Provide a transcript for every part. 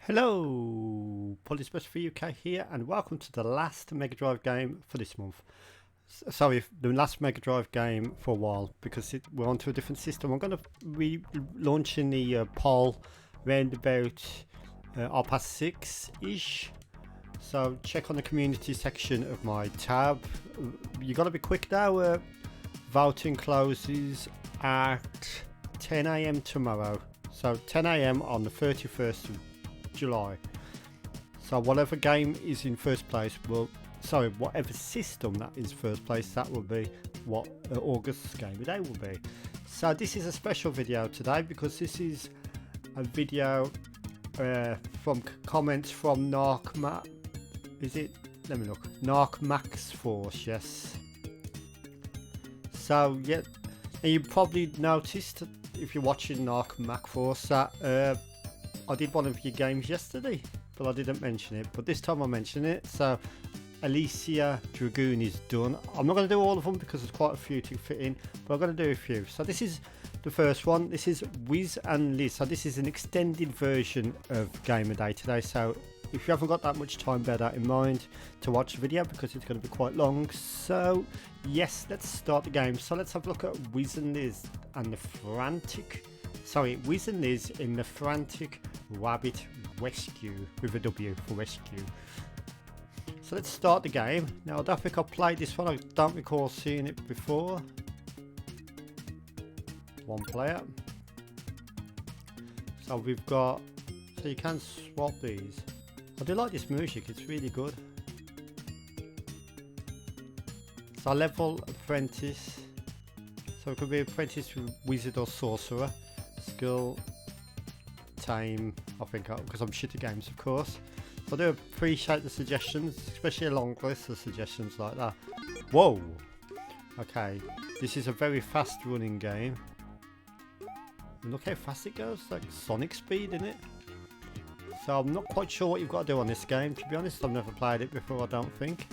Hello, Polyspace for UK here, and welcome to the last Mega Drive game for this month. Sorry, the last Mega Drive game for a while because we're onto a different system. I'm going to be launching the poll around about 6:30ish. So check on the community section of my tab. You got to be quick now. Voting closes at 10 AM tomorrow. So 10 AM on the 31st of July. So whatever game is in first place whatever system that is first place, that will be what August's game of the day will be. So this is a special video today because this is a video from comments from Narc Max Force, yes. So yeah, and you probably noticed if you're watching Narc Mac Force that I did one of your games yesterday, but I didn't mention it. But this time I mention it. So Alicia Dragoon is done. I'm not going to do all of them because there's quite a few to fit in, but I'm going to do a few. So this is the first one. This is Wiz and Liz. So this is an extended version of Game of Day today. So if you haven't got that much time, bear that in mind to watch the video because it's going to be quite long. So yes, let's start the game. So let's have a look at Wiz and Liz and the Wiz and Liz in the Frantic Rabbit Rescue, with a W for rescue. So let's start the game. Now I don't think I've played this one, I don't recall seeing it before. One player. So we've got, so you can swap these. I do like this music, it's really good. So level apprentice. So it could be apprentice, wizard or sorcerer. Skill, tame, I think, because I'm shit at games of course. So I do appreciate the suggestions, especially a long list of suggestions like that. Whoa! Okay, this is a very fast running game. And look how fast it goes, like Sonic speed, isn't it? So I'm not quite sure what you've got to do on this game, to be honest. I've never played it before, I don't think.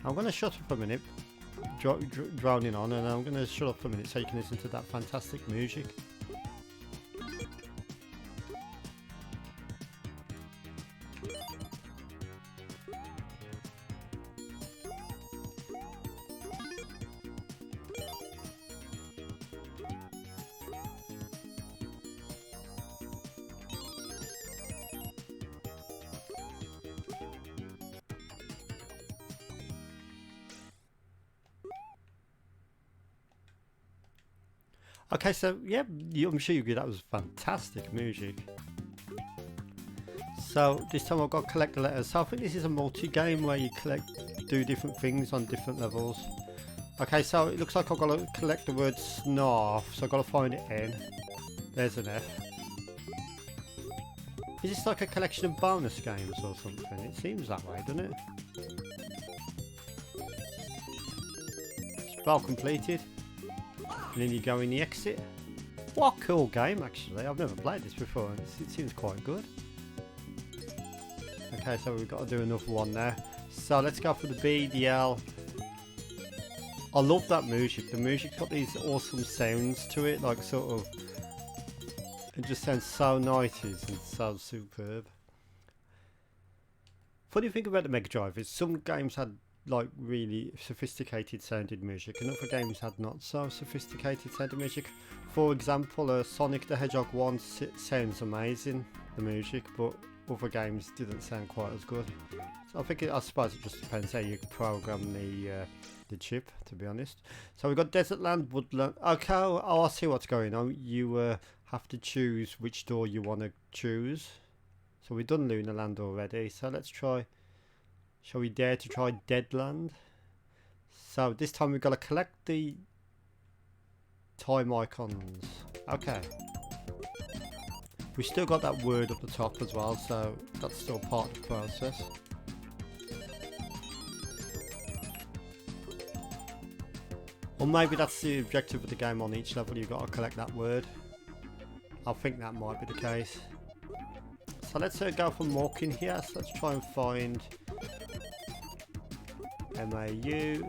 I'm going to shut up a minute, droning on, and I'm going to shut up for a minute so you can listen to that fantastic music. Okay, so yeah, I'm sure you agree that was fantastic music. So this time I've got to collect the letters. So I think this is a multi-game where you do different things on different levels. Okay, so it looks like I've got to collect the word snarf, so I've got to find it N. There's an F. Is this like a collection of bonus games or something? It seems that way, doesn't it? Spell completed. And then you go in the exit. What a cool game actually, I've never played this before and it seems quite good. Okay, so we've got to do another one there. So let's go for the B, the L. I love that music, the music's got these awesome sounds to it, like sort of, it just sounds so 90s and so superb. Funny thing about the Mega Drive is some games had like really sophisticated sounding music and other games had not so sophisticated sounding music. For example, Sonic the Hedgehog 1 sounds amazing, the music, but other games didn't sound quite as good. So I suppose it just depends how you program the chip, to be honest. So we've got Desert Land, Woodland. Okay, I see what's going on. You have to choose which door you want to choose. So we've done Lunar Land already, so let's try. Shall we dare to try Deadland? So this time we've got to collect the time icons. Okay. We still got that word up the top as well, so that's still part of the process. Or maybe that's the objective of the game. On each level you've got to collect that word. I think that might be the case. So let's go for walking here. So let's try and find MAU.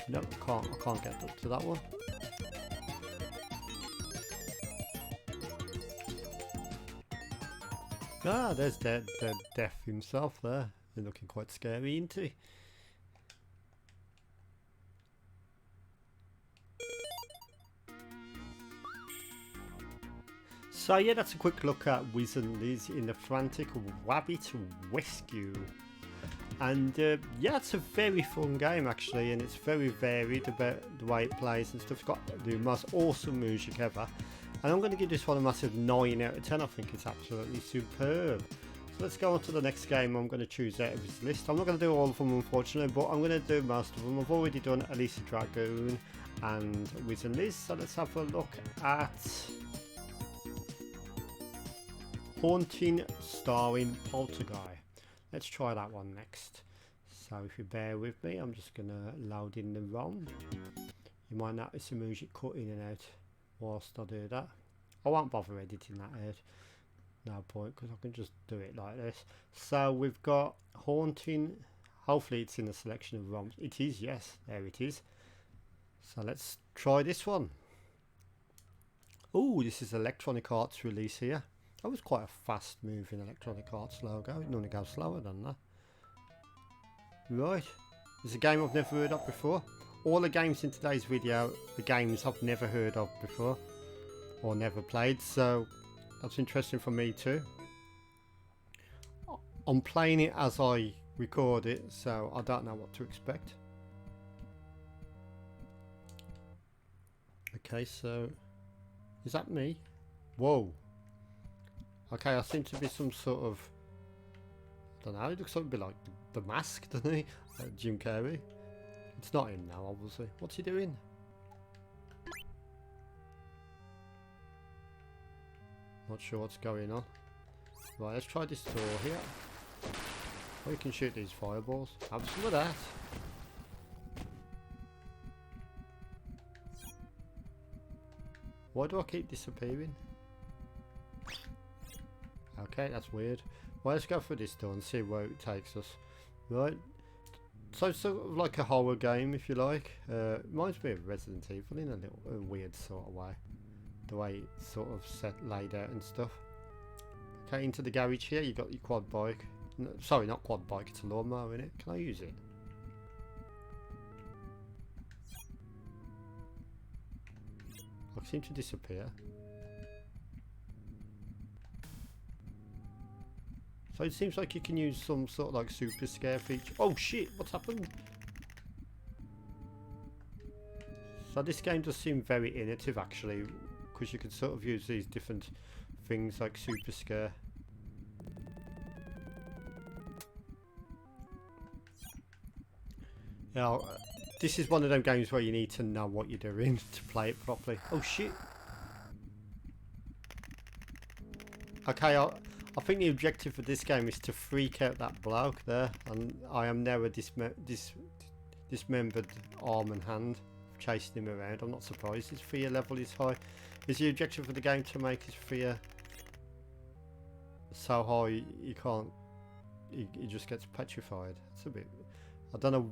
Nope, I can't get up to that one. Ah, there's Death himself there. They're looking quite scary, isn't he? So yeah, that's a quick look at Wiz and Liz in the Frantic Rabbit Rescue. And yeah, it's a very fun game actually, and it's very varied about the way it plays and stuff. It's got the most awesome music ever. And I'm going to give this one a massive 9 out of 10. I think it's absolutely superb. So let's go on to the next game I'm going to choose out of this list. I'm not going to do all of them unfortunately, but I'm going to do most of them. I've already done Elisa Dragoon and Wiz and Liz. So let's have a look at Haunting starring Poltergeist. Let's try that one next. So if you bear with me, I'm just going to load in the ROM. You might notice the music cut in and out whilst I do that. I won't bother editing that out. No point, because I can just do it like this. So we've got Haunting. Hopefully it's in the selection of ROMs. It is, yes. There it is. So let's try this one. Oh, this is Electronic Arts release here. That was quite a fast moving Electronic Arts logo. It normally goes slower than that. Right. It's a game I've never heard of before. All the games in today's video, the games I've never heard of before. Or never played. So that's interesting for me too. I'm playing it as I record it, so I don't know what to expect. Okay, so is that me? Whoa. Okay, I seem to be some sort of, I don't know, it looks like a bit like the Mask, doesn't he? Jim Carrey. It's not him now, obviously. What's he doing? Not sure what's going on. Right, let's try this door here. Oh, you can shoot these fireballs. Have some of that. Why do I keep disappearing? Okay, that's weird. Well, let's go for this door and see where it takes us. Right. So it's sort of like a horror game, if you like. Reminds me of Resident Evil in a little weird sort of way. The way it's sort of laid out and stuff. Okay, into the garage here. You've got your quad bike. No, sorry, not quad bike. It's a lawnmower, isn't it? Can I use it? I seem to disappear. So it seems like you can use some sort of like super scare feature. Oh shit, what's happened? So this game does seem very innovative actually, because you can sort of use these different things like super scare. Now, this is one of them games where you need to know what you're doing to play it properly. Oh shit. Okay, I think the objective for this game is to freak out that bloke there, and I am now a dismembered arm and hand chasing him around. I'm not surprised his fear level is high. Is the objective for the game to make his fear so high he just gets petrified? It's a bit, I don't know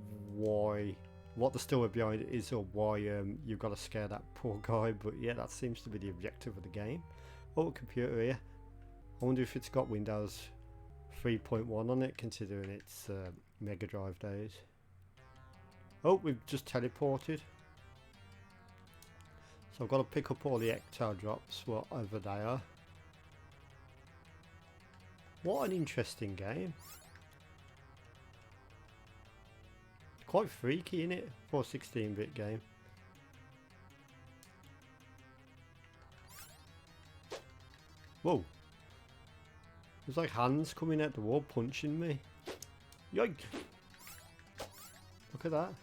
what the story behind it is, or why you've got to scare that poor guy, but yeah, that seems to be the objective of the game. Oh, computer here. I wonder if it's got Windows 3.1 on it, considering it's Megadrive days. Oh, we've just teleported. So I've got to pick up all the Ecto drops, whatever they are. What an interesting game. Quite freaky, isn't it, for a 16-bit game? Whoa. There's like hands coming out the wall punching me. Yoink! Look at that.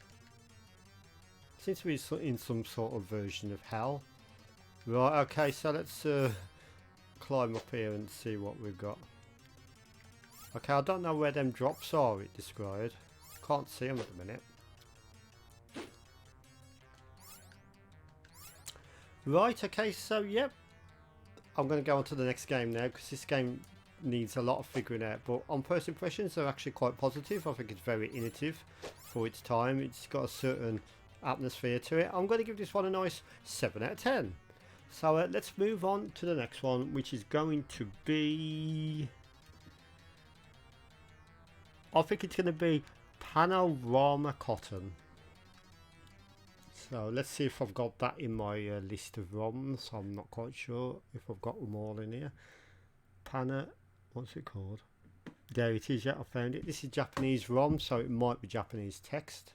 Seems to be in some sort of version of hell. Right, okay, so let's climb up here and see what we've got. Okay, I don't know where them drops are it described. Can't see them at the minute. Right, okay, so yep. I'm going to go on to the next game now, because this game needs a lot of figuring out, but on first impressions they're actually quite positive. I think it's very innovative for its time. It's got a certain atmosphere to it. I'm going to give this one a nice 7 out of 10. So let's move on to the next one, which is going to be I think it's going to be Panorama Cotton. So let's see if I've got that in my list of ROMs. I'm not quite sure if I've got them all in here. What's it called? There it is, yeah, I found it. This is Japanese ROM, so it might be Japanese text.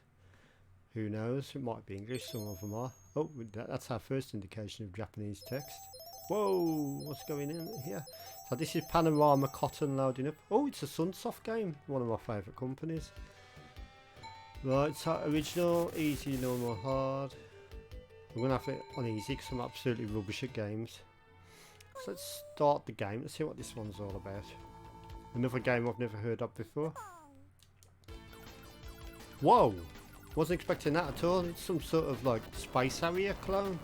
Who knows? It might be English, some of them are. Oh, that's our first indication of Japanese text. Whoa, what's going in here? So this is Panorama Cotton loading up. Oh, it's a Sunsoft game, one of my favourite companies. Right, so original, easy, normal, hard. I'm going to have it on easy because I'm absolutely rubbish at games. So let's start the game. Let's see what this one's all about. Another game I've never heard of before. Whoa! Wasn't expecting that at all. It's some sort of like Space Harrier clone.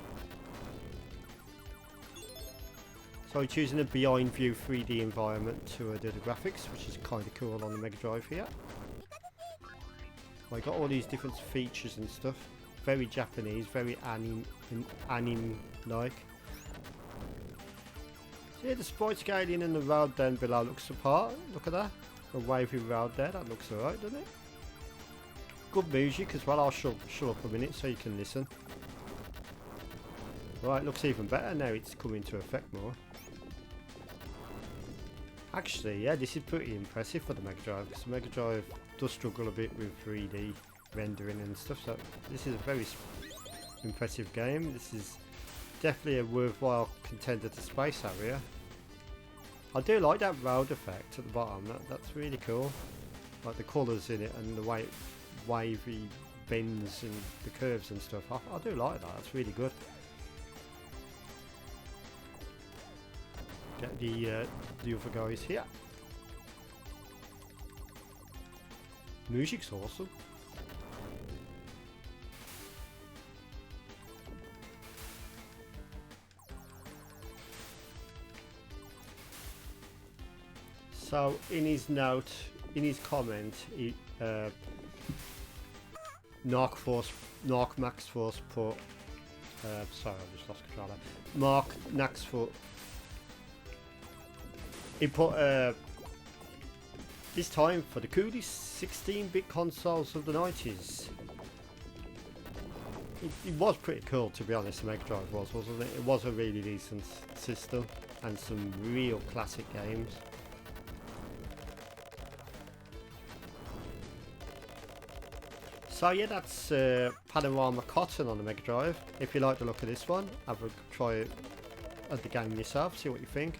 So it's using a behind view 3D environment to do the graphics, which is kind of cool on the Megadrive here. I got all these different features and stuff. Very Japanese, very anime-like. So yeah, the sprite scaling and the road down below looks apart. Look at that. A wavy road there, that looks alright, doesn't it? Good music as well. I'll shut up a minute so you can listen. Right, looks even better now it's coming to effect more. Actually, yeah, this is pretty impressive for the Megadrive, because the Megadrive does struggle a bit with 3D rendering and stuff, so this is a very impressive game. This is definitely a worthwhile contender to Space Harrier. I do like that road effect at the bottom, that's really cool. Like the colours in it and the way it wavy bends and the curves and stuff. I do like that, that's really good. Get the other guys here. Music's awesome. So in his note, in his comment, he, Narc Max Force put, sorry I just lost control there. Mark Naxfoot, he put this time for the coolest 16-bit consoles of the 90s. It was pretty cool, to be honest, the Megadrive was, wasn't it? It was a really decent system and some real classic games. So yeah, that's Panorama Cotton on the Megadrive. If you like the look of this one, have a try it at the game yourself, see what you think.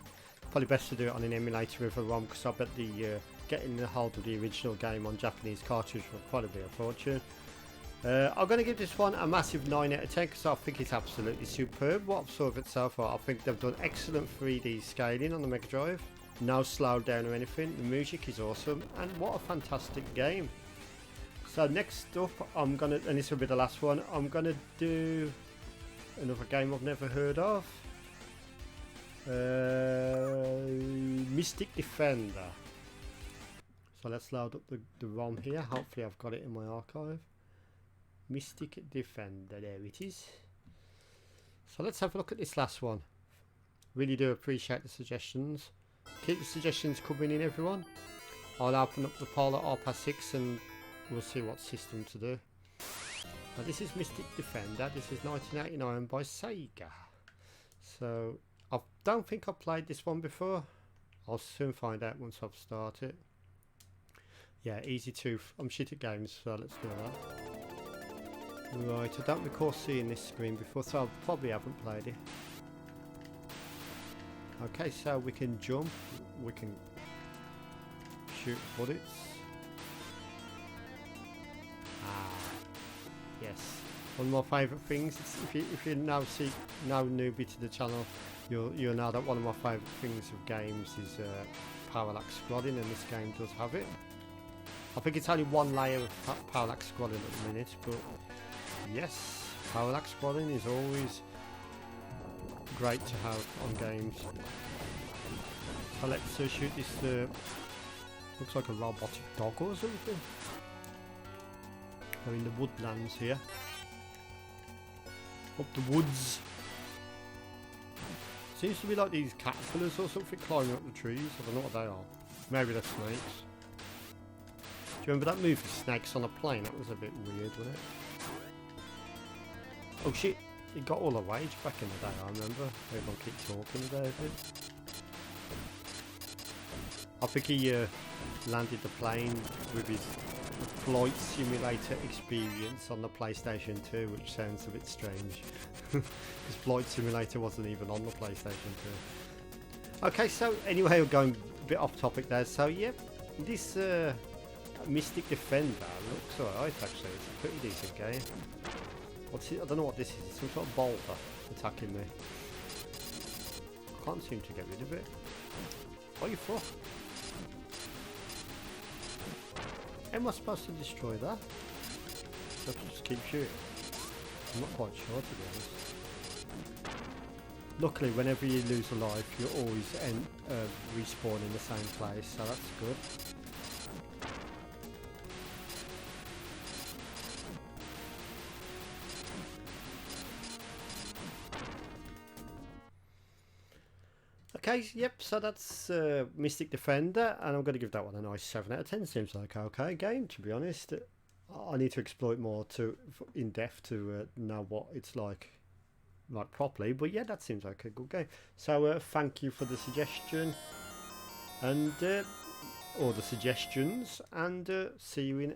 Probably best to do it on an emulator with a ROM, because I bet the getting the hold of the original game on Japanese cartridge will probably be a fortune. I'm going to give this one a massive 9 out of 10 because I think it's absolutely superb. What I've saw of it so far, I think they've done excellent 3D scaling on the Megadrive. No slowed down or anything. The music is awesome, and what a fantastic game. So next up, I'm gonna, and this will be the last one, I'm gonna do another game I've never heard of. Mystic Defender. So let's load up the ROM here. Hopefully I've got it in my archive. Mystic Defender, there it is. So let's have a look at this last one. Really do appreciate the suggestions. Keep the suggestions coming in, everyone. I'll open up the poll at 6:30 and we'll see what system to do. Now this is Mystic Defender. This is 1989 by Sega. So I don't think I've played this one before. I'll soon find out once I've started. Yeah, easy to. I'm shit at games, so let's do that. Right, I don't recall seeing this screen before, so I probably haven't played it. Okay, so we can jump, we can shoot bullets. Yes, one of my favourite things. If you now newbie to the channel, you'll know that one of my favourite things of games is parallax scrolling, and this game does have it. I think it's only one layer of parallax scrolling at the minute, but yes, parallax scrolling is always great to have on games. So let's shoot this. Looks like a robotic dog or something. We're in the woodlands here. Up the woods. Seems to be like these caterpillars or something climbing up the trees. I don't know what they are. Maybe they're snakes. you remember that movie, Snakes on a Plane? That was a bit weird, wasn't it? Oh shit, it got all the wage back in the day, I remember. Everyone keep talking about it. I think he landed the plane with his flight simulator experience on the PlayStation 2, which sounds a bit strange. Because Flight Simulator wasn't even on the PlayStation 2. Okay, so anyway, we're going a bit off topic there. So yeah, this Mystic Defender looks alright actually. It's a pretty decent game. What's it? I don't know what this is. It's some sort of boulder attacking me. I can't seem to get rid of it. What are you for? How am I supposed to destroy that? I have to just keep shooting. I'm not quite sure, to be honest. Luckily, whenever you lose a life, you always respawn in the same place, so that's good. Okay, yep, so that's Mystic Defender, and I'm going to give that one a nice 7 out of 10. Seems like an okay game, to be honest. I need to explore it more in depth to know what it's like properly, but yeah, that seems like a good game. So thank you for the suggestion, and or the suggestions, and see you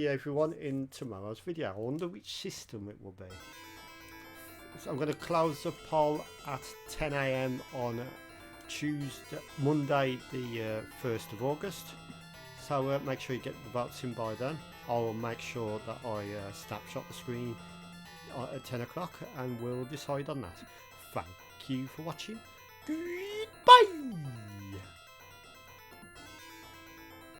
everyone in tomorrow's video. I wonder which system it will be. So I'm going to close the poll at 10 AM on Monday the 1st of August. So make sure you get the votes in by then. I'll make sure that I snapshot the screen at 10 o'clock and we'll decide on that. Thank you for watching.